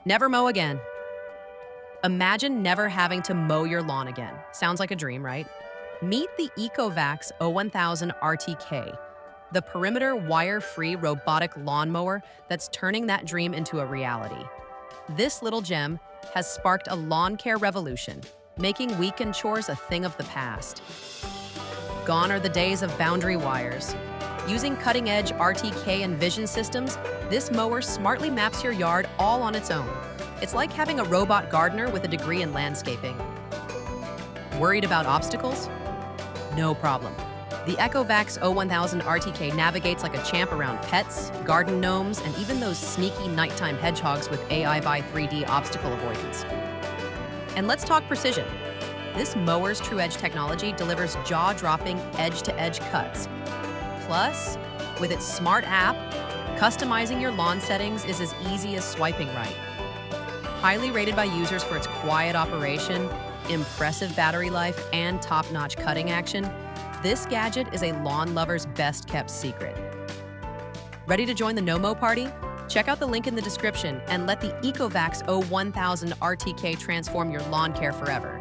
Never mow again. Imagine never having to mow your lawn again. Sounds like a dream, right? Meet the ECOVACS O1000 RTK, the perimeter wire-free robotic lawnmower that's turning that dream into a reality. This little gem has sparked a lawn care revolution, making weekend chores a thing of the past. Gone are the days of boundary wires. Using cutting-edge RTK and vision systems, this mower smartly maps your yard all on its own. It's like having a robot gardener with a degree in landscaping. Worried about obstacles? No problem. The ECOVACS O1000 RTK navigates like a champ around pets, garden gnomes, and even those sneaky nighttime hedgehogs with AIVI 3D obstacle avoidance. And let's talk precision. This mower's true-edge technology delivers jaw-dropping, edge-to-edge cuts. Plus, with its smart app, customizing your lawn settings is as easy as swiping right. Highly rated by users for its quiet operation, impressive battery life, and top-notch cutting action, this gadget is a lawn lover's best-kept secret. Ready to join the No-Mow party? Check out the link in the description and let the ECOVACS O1000 RTK transform your lawn care forever.